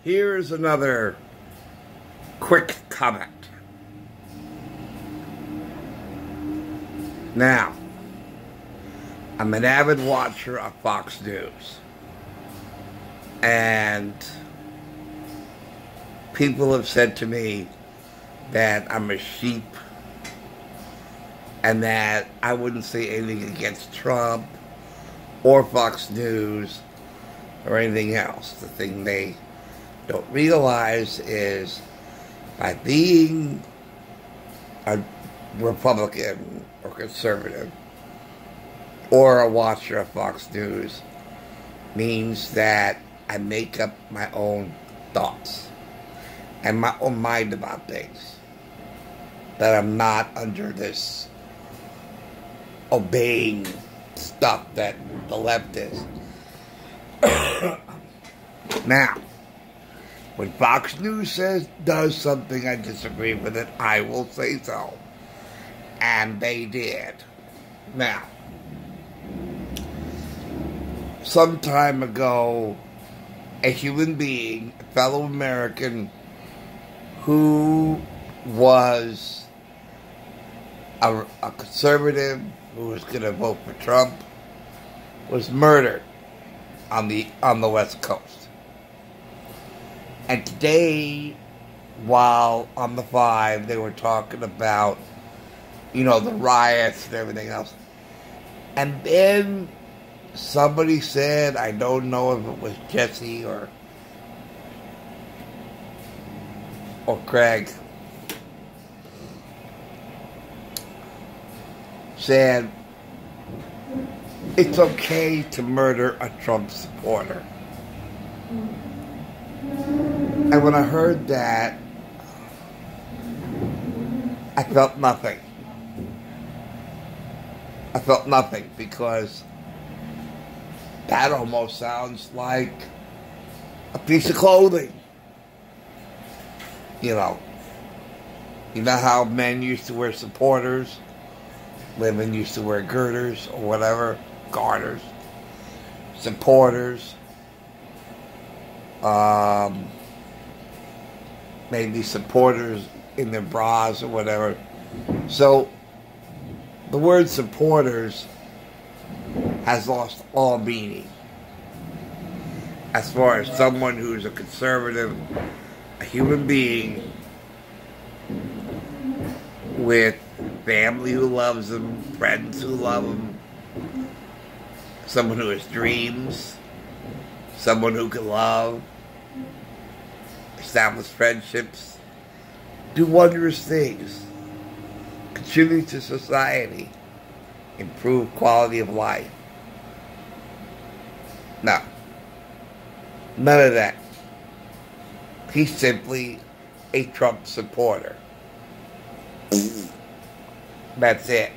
Here's another quick comment. Now, I'm an avid watcher of Fox News. And people have said to me that I'm a sheep and that I wouldn't say anything against Trump or Fox News or anything else. The thing they don't realize is by being a Republican or conservative or a watcher of Fox News means that I make up my own thoughts and my own mind about things. That I'm not under this obeying stuff that the left is. Now, when Fox News does something I disagree with it, I will say so. And they did. Now, some time ago, a human being, a fellow American, who was a conservative, who was going to vote for Trump, was murdered on the West Coast. And today, while on the 5, they were talking about, the riots and everything else. And then somebody said, I don't know if it was Jesse or Craig, said, it's okay to murder a Trump supporter. And when I heard that, I felt nothing. I felt nothing because that almost sounds like a piece of clothing. You know how men used to wear supporters, women used to wear girders or whatever, garters, supporters, maybe supporters in their bras or whatever. So the word supporters has lost all meaning as far as someone who's a conservative, a human being with family who loves them, friends who love them, someone who has dreams, someone who can love, establish friendships, do wondrous things, contribute to society, improve quality of life. No. None of that. He's simply a Trump supporter. That's it.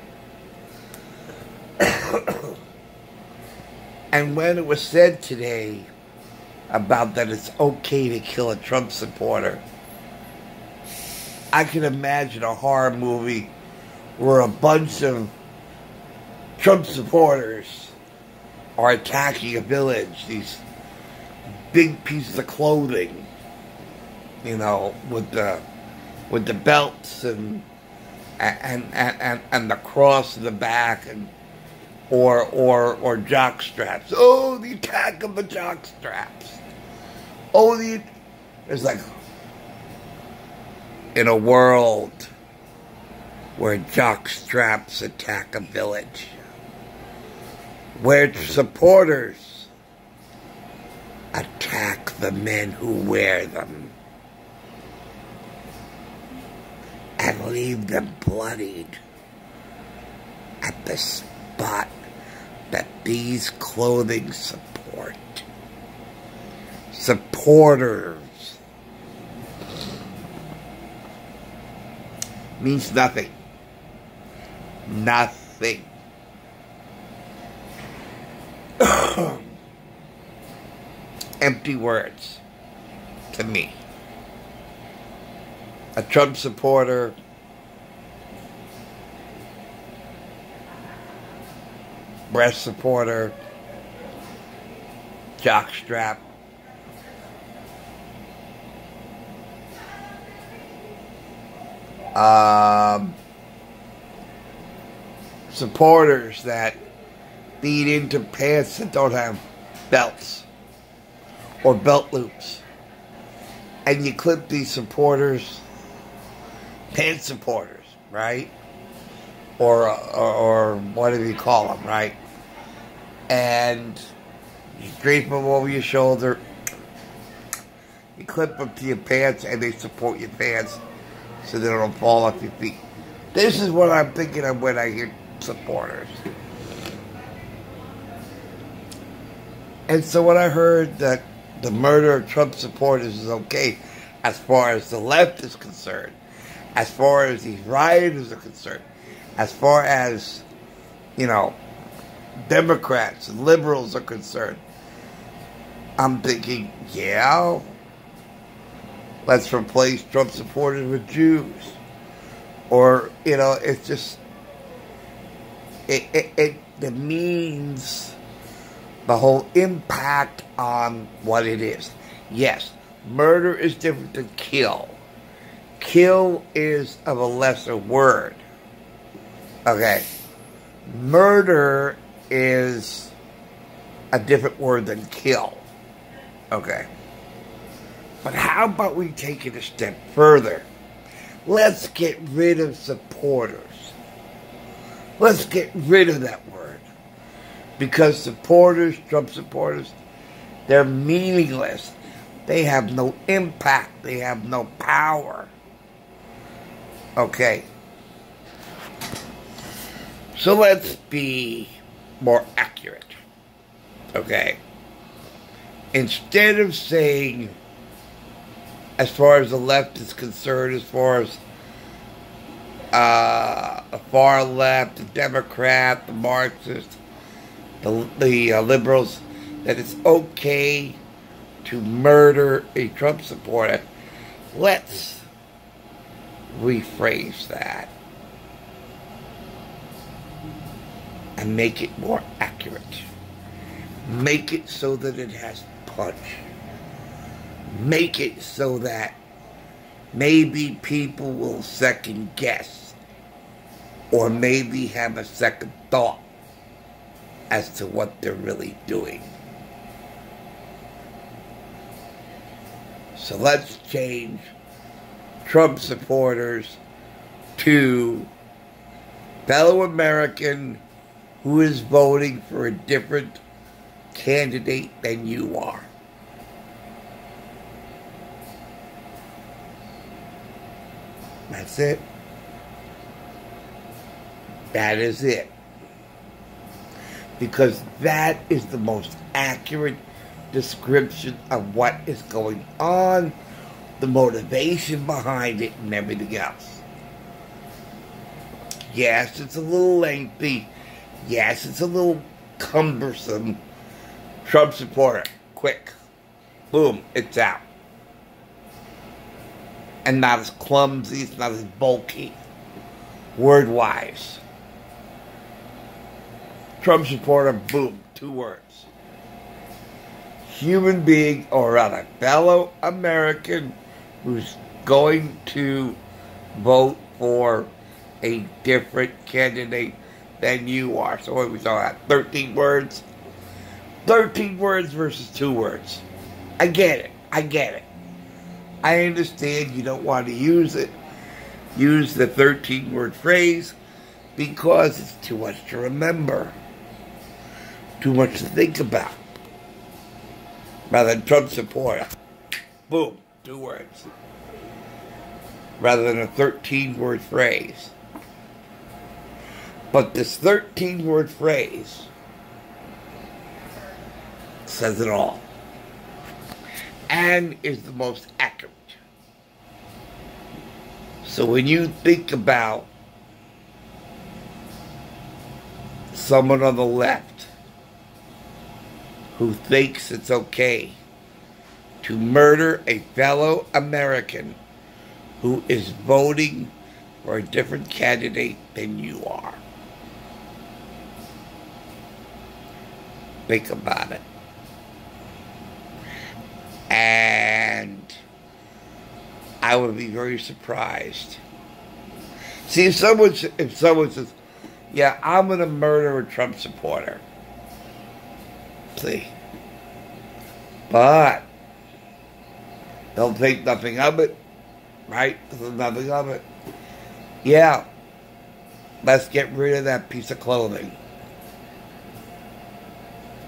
And when it was said today about that it's okay to kill a Trump supporter, I can imagine a horror movie where a bunch of Trump supporters are attacking a village, these big pieces of clothing, with the belts and the cross in the back, or jock straps. Oh, the attack of the jock straps. Oh, it's like in a world where jock straps attack a village, where supporters attack the men who wear them and leave them bloodied at the spot that these clothing support. Supporters means nothing. Nothing. Empty words to me. A Trump supporter breast supporter, jockstrap, supporters that feed into pants that don't have belts or belt loops. And you clip these supporters, pants supporters, right? Or whatever you call them, right? And you drape them over your shoulder. You clip them to your pants and they support your pants so they don't fall off your feet. This is what I'm thinking of when I hear supporters. And so when I heard that the murder of Trump supporters is okay as far as the left is concerned, as far as these rioters are concerned, as far as, Democrats and liberals are concerned, I'm thinking, yeah, let's replace Trump supporters with Jews. Or, it's just, it demeans the whole impact on what it is. Yes, murder is different than kill. Kill is of a lesser word. Okay. Murder is a different word than kill. Okay. But how about we take it a step further? Let's get rid of supporters. Let's get rid of that word. Because supporters, Trump supporters, they're meaningless. They have no impact. They have no power. Okay. So let's be more accurate. Okay. Instead of saying, as far as the left is concerned, as far as the far left, the Democrat, the Marxist, the liberals, that it's okay to murder a Trump supporter, let's rephrase that and make it more accurate. Make it so that it has punch. Make it so that maybe people will second guess or maybe have a second thought as to what they're really doing. So let's change Trump supporters to fellow American who is voting for a different candidate than you are. That's it. That is it. Because that is the most accurate description of what is going on, the motivation behind it, and everything else. Yes, it's a little lengthy. Yes, it's a little cumbersome. Trump supporter, quick. Boom, it's out. And not as clumsy, it's not as bulky, word-wise. Trump supporter, boom, 2 words. Human being, or rather, fellow American who's going to vote for a different candidate than you are. So what are we talking about? 13 words? 13 words versus 2 words. I get it. I understand you don't want to use it. Use the 13-word phrase because it's too much to remember. Too much to think about. Rather than Trump supporter. Boom, 2 words. Rather than a 13-word phrase. But this 13-word phrase says it all. And is the most accurate. So when you think about someone on the left who thinks it's okay to murder a fellow American who is voting for a different candidate than you are, think about it. And I would be very surprised See, if someone says, yeah, I'm going to murder a Trump supporter. See. But they'll think nothing of it. Right? There's nothing of it. Yeah. Let's get rid of that piece of clothing.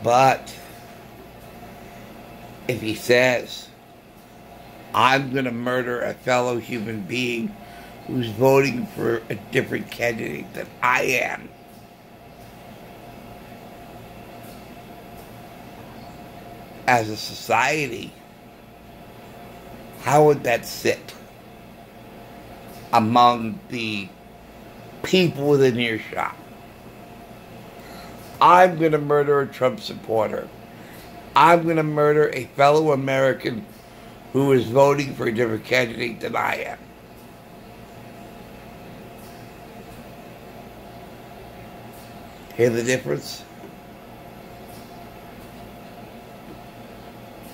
But if he says, I'm going to murder a fellow human being who's voting for a different candidate than I am, as a society, how would that sit among the people within earshot? I'm going to murder a Trump supporter. I'm going to murder a fellow American who is voting for a different candidate than I am. Hear the difference?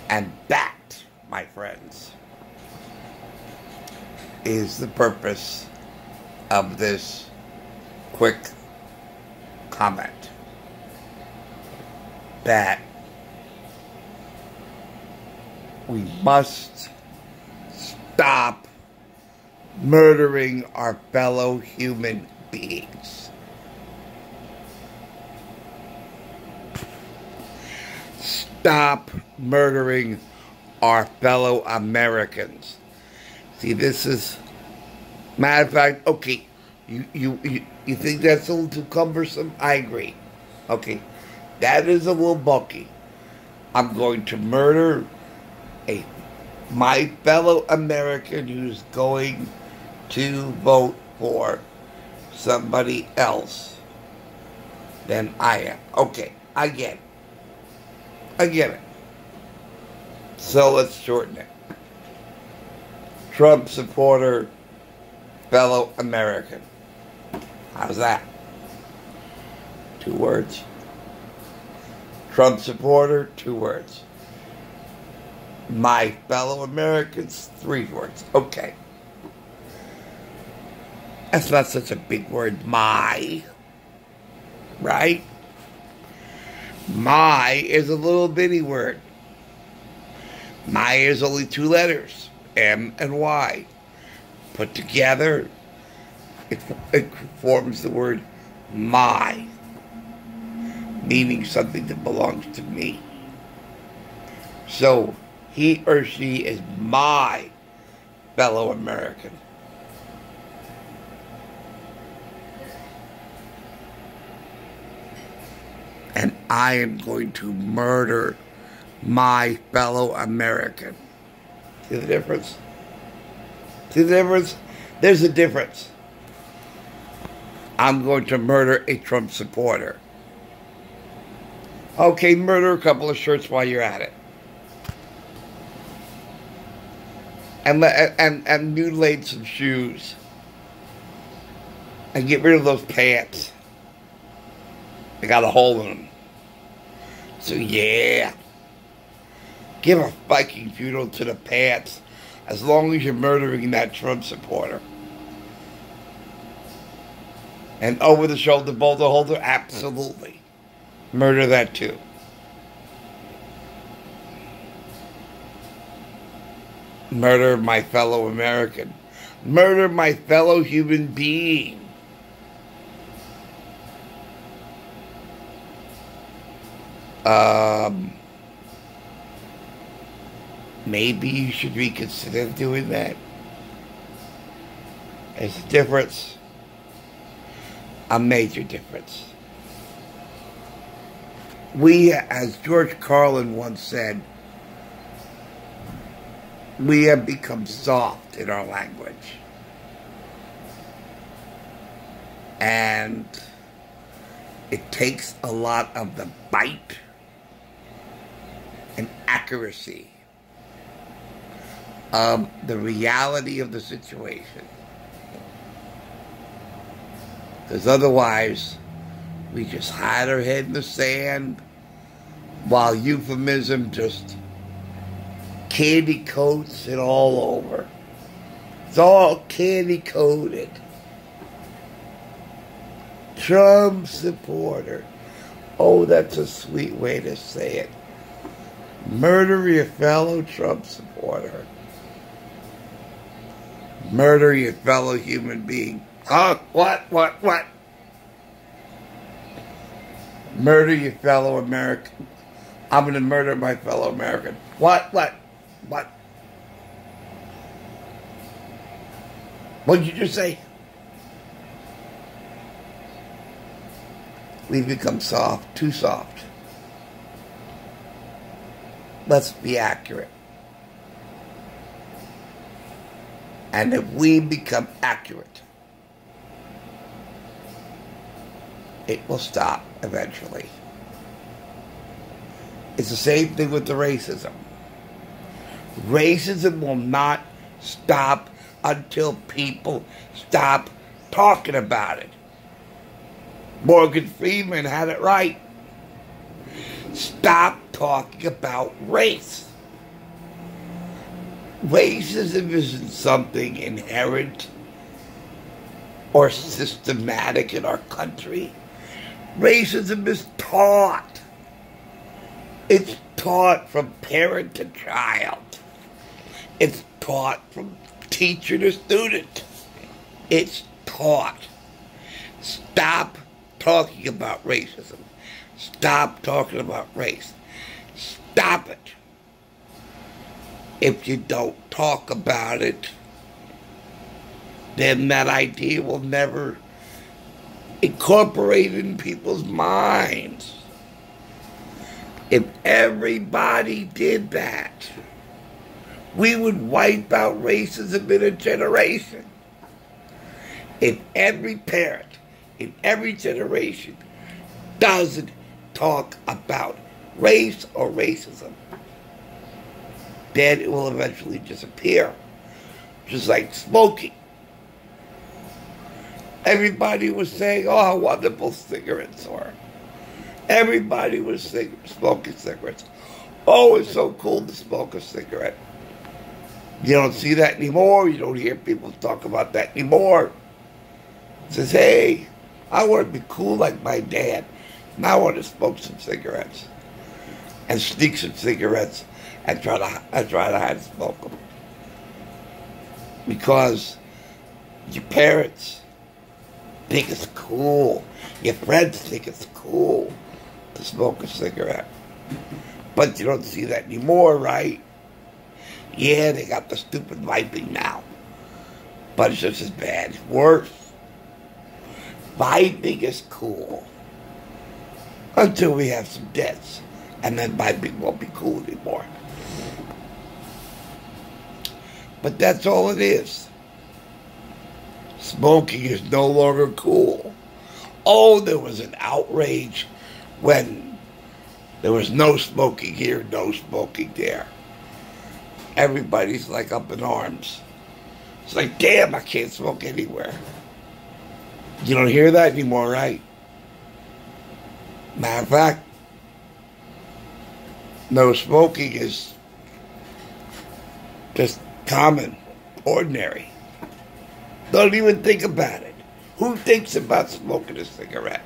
And that, my friends, is the purpose of this quick comment. That we must stop murdering our fellow human beings. Stop murdering our fellow Americans. See, this is, matter of fact, okay, you think that's a little too cumbersome? I agree. Okay, that is a little bulky. I'm going to murder my fellow American who's going to vote for somebody else than I am. Okay, I get it. I get it. So let's shorten it. Trump supporter, fellow American. How's that? 2 words. Trump supporter, 2 words. My fellow Americans, 3 words. Okay. That's not such a big word, my. Right? My is a little bitty word. My is only 2 letters, M and Y. Put together, it forms the word my, meaning something that belongs to me. So, he or she is my fellow American. And I am going to murder my fellow American. See the difference? See the difference? There's a difference. I'm going to murder a Trump supporter. Okay, murder a couple of shirts while you're at it. And mutilate some shoes. And get rid of those pants. They got a hole in them. So yeah. Give a Viking funeral to the pants. As long as you're murdering that Trump supporter. And over the shoulder boulder holder, absolutely. Murder that too. Murder my fellow American. Murder my fellow human being. Maybe you should reconsider doing that. There's a difference. A major difference. We, as George Carlin once said, we have become soft in our language. And it takes a lot of the bite and accuracy of the reality of the situation. Because otherwise, we just hide our head in the sand while euphemism just candy coats it all over. It's all candy coated. Trump supporter. Oh, that's a sweet way to say it. Murder your fellow Trump supporter. Murder your fellow human being. Huh? What? Murder your fellow American. I'm going to murder my fellow American. What? What did you just say? We've become soft, too soft. Let's be accurate. And if we become accurate, it will stop eventually. It's the same thing with the racism. Racism will not stop until people stop talking about it. Morgan Freeman had it right. Stop talking about race. Racism isn't something inherent or systematic in our country. Racism is taught. It's taught from parent to child. It's taught from teacher to student. It's taught. Stop talking about racism. Stop talking about race. Stop it. If you don't talk about it, then that idea will never incorporate in people's minds. If everybody did that, we would wipe out racism in a generation. If every parent in every generation doesn't talk about race or racism, then it will eventually disappear. Just like smoking. Everybody was saying, oh, how wonderful cigarettes are. Everybody was smoking cigarettes. Oh, it's so cool to smoke a cigarette. You don't see that anymore. You don't hear people talk about that anymore. It says, hey, I want to be cool like my dad. And I want to smoke some cigarettes. And sneak some cigarettes and try to hide smoke them. Because your parents think it's cool. Your friends think it's cool to smoke a cigarette. But you don't see that anymore, right? Yeah, they got the stupid vaping now. But it's just as bad. It's worse. Vaping is cool. Until we have some deaths. And then vaping won't be cool anymore. But that's all it is. Smoking is no longer cool. Oh, there was an outrage when there was no smoking here, no smoking there. Everybody's like up in arms. It's like, damn, I can't smoke anywhere. You don't hear that anymore, right? Matter of fact, no smoking is just common, ordinary. Don't even think about it. Who thinks about smoking a cigarette?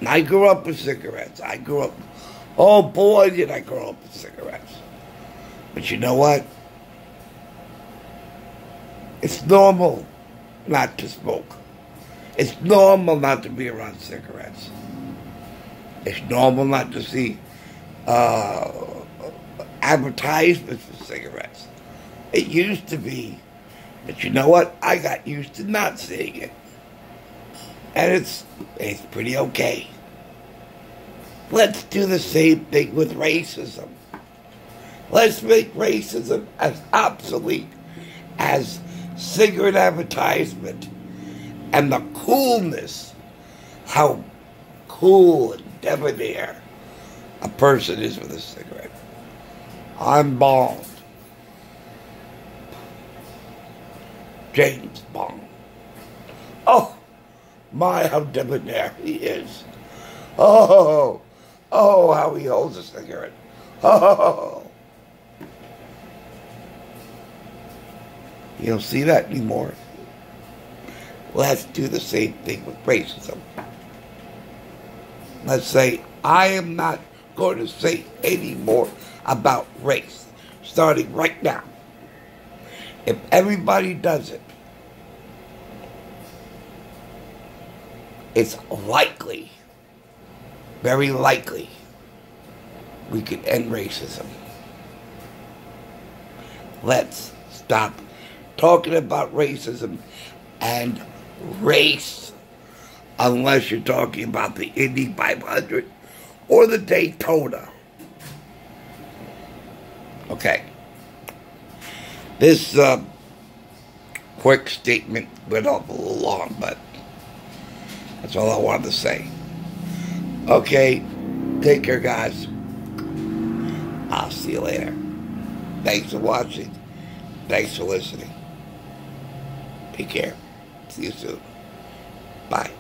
I grew up with cigarettes. Oh boy, did I grow up with cigarettes. But you know what? It's normal not to smoke. It's normal not to be around cigarettes. It's normal not to see advertisements for cigarettes. It used to be. But you know what? I got used to not seeing it. And it's pretty okay. Let's do the same thing with racism. Let's make racism as obsolete as cigarette advertisement and the coolness, how cool and debonair a person is with a cigarette. I'm Bond. James Bond. Oh, my, how debonair he is. Oh, how he holds a cigarette. Oh. You don't see that anymore. let's do the same thing with racism. Let's say, I am not going to say any more about race, starting right now. If everybody does it, it's likely, very likely, we can end racism. Let's stop talking about racism and race unless you're talking about the Indy 500 or the Daytona. Okay. This quick statement went off a little long, but that's all I wanted to say. Okay, take care, guys. I'll see you later. Thanks for watching. Thanks for listening. Take care. See you soon. Bye.